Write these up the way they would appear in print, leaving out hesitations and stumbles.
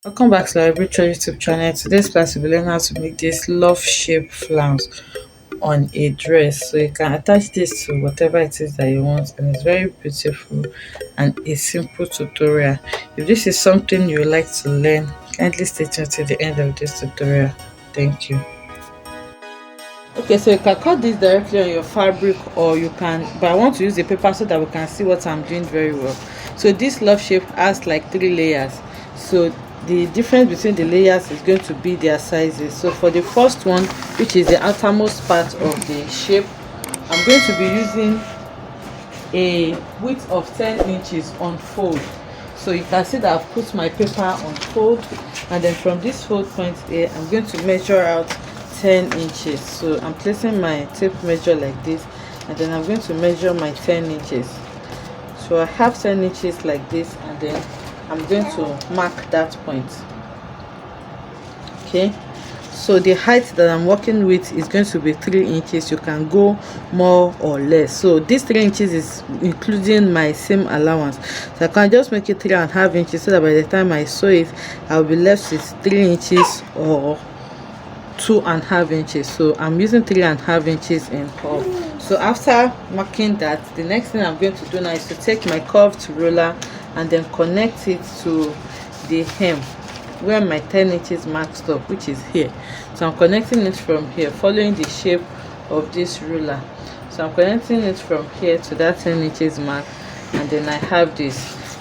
Welcome back to our virtual YouTube channel. Today's class will be learning how to make this love shape flounce on a dress. So you can attach this to whatever it is that you want, and it's very beautiful and a simple tutorial. If this is something you would like to learn, kindly stay tuned till the end of this tutorial. Thank you. Okay, so you can cut this directly on your fabric, or you can, but I want to use the paper so that we can see what I'm doing very well. So this love shape has like 3 layers. So the difference between the layers is going to be their sizes. So for the first one, which is the outermost part of the shape, I'm going to be using a width of 10 inches on fold. So you can see that I've put my paper on fold, and then from this fold point here, I'm going to measure out 10 inches. So I'm placing my tape measure like this, and then I'm going to measure my 10 inches. So I have 10 inches like this, and then I'm going to mark that point. Okay, so the height that I'm working with is going to be 3 inches. You can go more or less. So this 3 inches is including my seam allowance, so I can just make it 3.5 inches, so that by the time I sew it, I'll be left with 3 inches or 2.5 inches. So I'm using 3.5 inches in all. So after marking that, the next thing I'm going to do now is to take my curved ruler and then connect it to the hem where my 10 inches marks up, which is here. So I'm connecting it from here, following the shape of this ruler. So I'm connecting it from here to that 10 inches mark, and then I have this.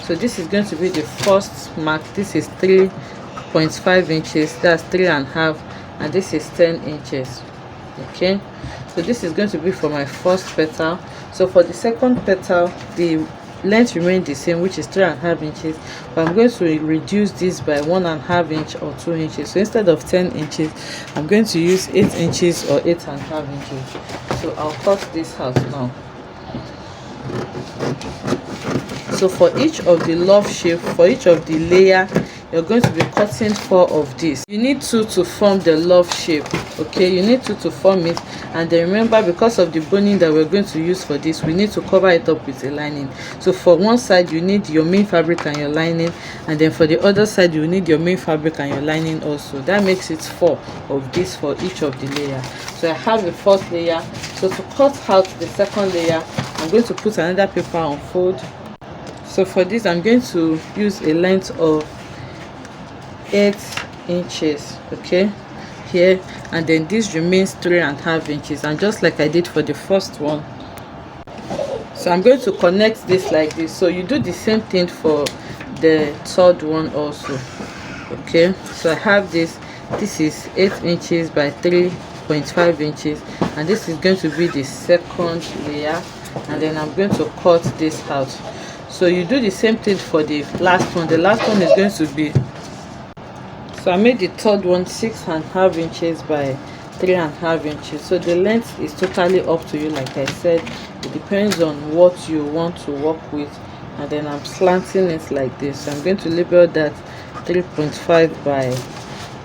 So this is going to be the first mark. This is 3.5 inches, that's 3.5, and this is 10 inches. Okay, so this is going to be for my first petal. So for the second petal, the length remains the same, which is 3.5 inches, but I'm going to reduce this by 1.5 inch or 2 inches. So instead of 10 inches, I'm going to use 8 inches or 8.5 inches. So I'll cut this out now. So for each of the love shape, for each of the layer, you're going to be cutting 4 of these. You need 2 to form the love shape. Okay, you need 2 to form it. And then remember, because of the boning that we're going to use for this, we need to cover it up with a lining. So for one side, you need your main fabric and your lining, and then for the other side, you need your main fabric and your lining also. That makes it 4 of this for each of the layers. So I have the first layer. So to cut out the second layer, I'm going to put another paper on fold. So for this, I'm going to use a length of 8 inches, okay, here, and then this remains 3.5 inches, and just like I did for the first one. So I'm going to connect this like this. So you do the same thing for the third one also. Okay, so I have this is 8 inches by 3.5 inches, and this is going to be the second layer, and then I'm going to cut this out. So you do the same thing for the last one. The last one is going to be, so I made the third one 6.5 inches by 3.5 inches. So the length is totally up to you. Like I said, it depends on what you want to work with. And then I'm slanting it like this. So I'm going to label that 3.5 by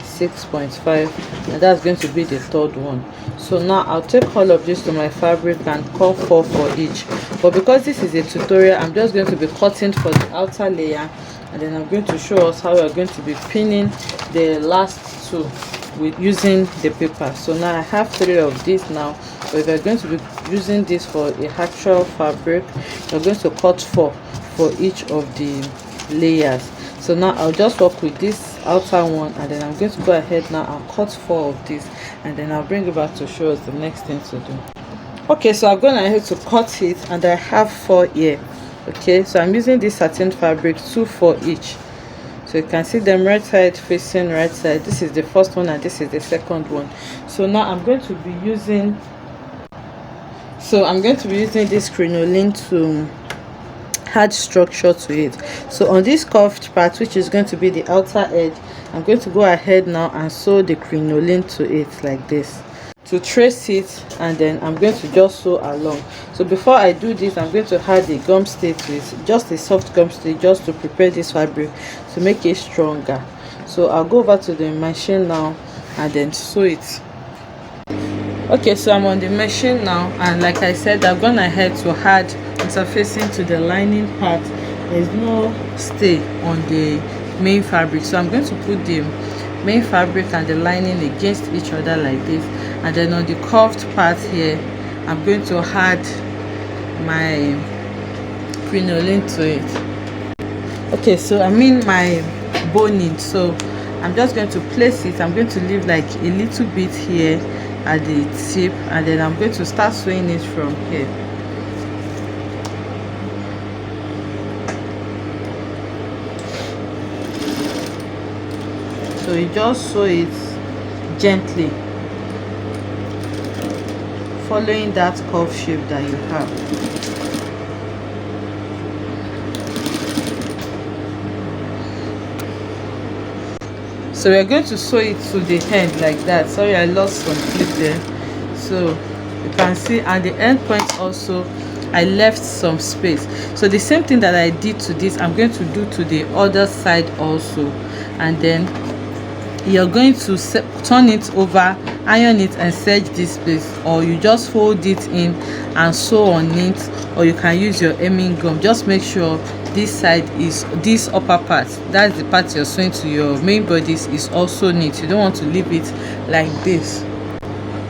6.5, and that's going to be the third one. So now I'll take all of this to my fabric and cut 4 for each. But because this is a tutorial, I'm just going to be cutting for the outer layer, and then I'm going to show us how we're going to be pinning the last 2 with using the paper. So now I have 3 of these now, but if you're going to be using this for a actual fabric, you're going to cut 4 for each of the layers. So now I'll just work with this outer one, and then I'm going to go ahead now and cut 4 of these, and then I'll bring it back to show us the next thing to do. Okay, so I'm going ahead to cut it, and I have 4 here. Okay, so I'm using this satin fabric, 2 for each. So you can see them right side facing right side. This is the first one, and this is the second one. So now I'm going to be using this crinoline to add structure to it. So on this curved part, which is going to be the outer edge, I'm going to go ahead now and sew the crinoline to it like this to trace it, and then I'm going to just sew along. So before I do this, I'm going to add a gum stitch to it, just a soft gum stitch, just to prepare this fabric to make it stronger. So I'll go over to the machine now and then sew it. Okay, so I'm on the machine now, and like I said, I've gone ahead to add interfacing to the lining part. There's no stay on the main fabric. So I'm going to put the main fabric and the lining against each other like this, and then on the curved part here I'm going to add my crinoline to it. Okay, so I'm in my boning, so I'm just going to place it. I'm going to leave like a little bit here at the tip, and then I'm going to start sewing it from here. So you just sew it gently, following that curve shape that you have. So we're going to sew it to the end like that. Sorry, I lost some clip there. So you can see at the end point also I left some space. So the same thing that I did to this, I'm going to do to the other side also. And then you're going to turn it over, iron it and serge this place, or you just fold it in and sew on it, or you can use your hemming gum. Just make sure this side is, this upper part, that's the part you're sewing to your main bodice, is also neat. You don't want to leave it like this.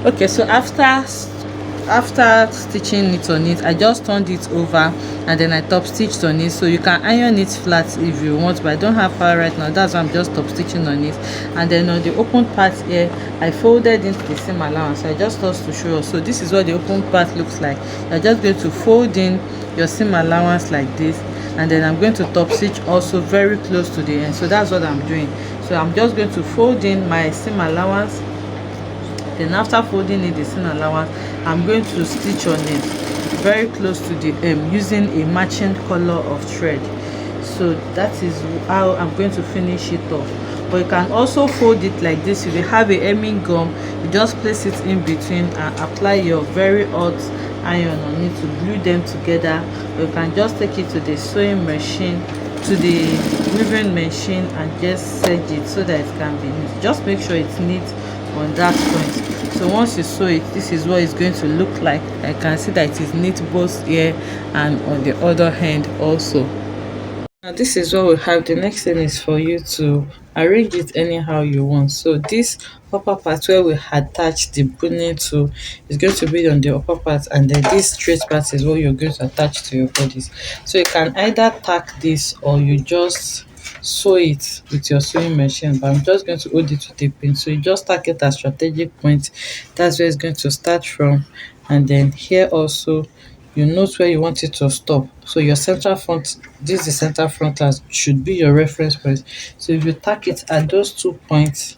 Okay, so after stitching it on it, I just turned it over and then I top stitched on it. So you can iron it flat if you want, but I don't have power right now, that's why I'm just top stitching on it. And then on the open part here, I folded into the seam allowance. I just thought to show you. So this is what the open part looks like. You're just going to fold in your seam allowance like this, and then I'm going to top stitch also very close to the end. So that's what I'm doing. So I'm just going to fold in my seam allowance. Then after folding in the seam allowance, I'm going to stitch on it very close to the hem using a matching color of thread. So that is how I'm going to finish it off. But you can also fold it like this. If you have a hemming gum, you just place it in between and apply your very hot iron on it to glue them together. Or you can just take it to the sewing machine, to the weaving machine, and just serge it so that it can be neat. Just make sure it's neat on that point. So once you sew it, this is what it's going to look like. I can see that it is neat both here and on the other hand also. Now this is what we have. The next thing is for you to arrange it anyhow you want. So this upper part where we attach the boning to is going to be on the upper part, and then this straight part is what you're going to attach to your bodice. So you can either tack this or you just sew it with your sewing machine, but I'm just going to hold it with a pin. So you just tack it at strategic point. That's where it's going to start from, and then here also you note where you want it to stop. So your center front, this is the center front, as should be your reference point. So if you tack it at those 2 points,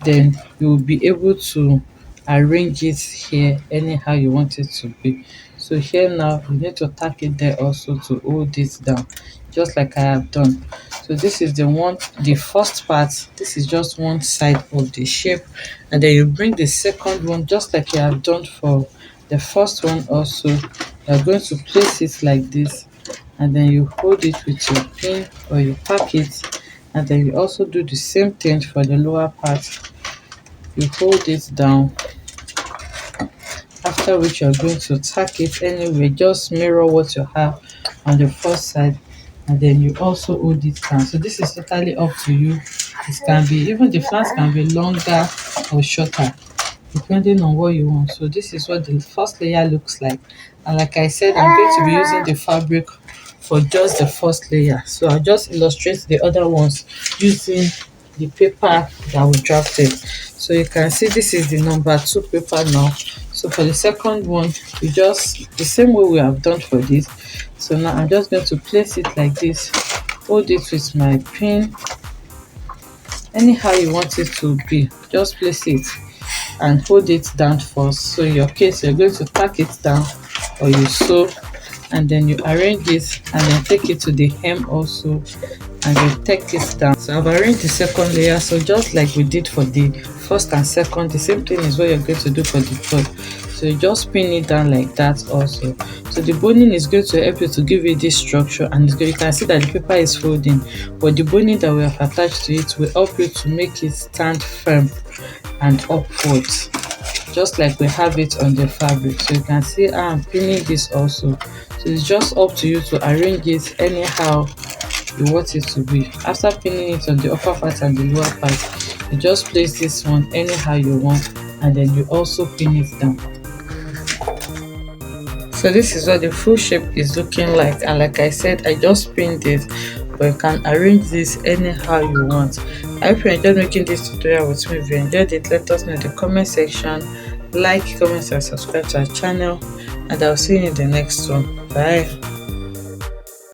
then you will be able to arrange it here anyhow you want it to be. So here now you need to tack it there also to hold it down, just like I have done. So this is the first part. This is just one side of the shape, and then you bring the second one just like you have done for the first one also. You're going to place it like this, and then you hold it with your pin or you pack it, and then you also do the same thing for the lower part. You hold it down, after which you're going to tack it anyway, just mirror what you have on the first side, and then you also hold it down. So this is totally up to you. It can be, even the flounce can be longer or shorter depending on what you want. So this is what the first layer looks like, and like I said, I'm going to be using the fabric for just the first layer. So I'll just illustrate the other ones using the paper that we drafted. So you can see this is the number 2 paper now. So for the second one, we just the same way we have done for this. So now I'm just going to place it like this, hold it with my pin anyhow you want it to be. Just place it and hold it down first. So in your case, you're going to tack it down or you sew, and then you arrange it and then take it to the hem also, and then take it down. So I've arranged the second layer. So just like we did for the first and second, the same thing is what you're going to do for the third. So you just pin it down like that also. So the boning is going to help you to give it this structure, and you can see that the paper is folding, but the boning that we have attached to it will help you to make it stand firm and upwards, just like we have it on the fabric. So you can see I'm pinning this also. So it's just up to you to arrange it anyhow you want it to be. After pinning it on the upper part and the lower part, you just place this one anyhow you want, and then you also pin it down. So this is what the full shape is looking like, and like I said, I just pinned it, but you can arrange this anyhow you want. I hope you enjoyed making this tutorial with me. If you enjoyed it, let us know in the comment section. Like, comment and subscribe to our channel, and I'll see you in the next one. Bye.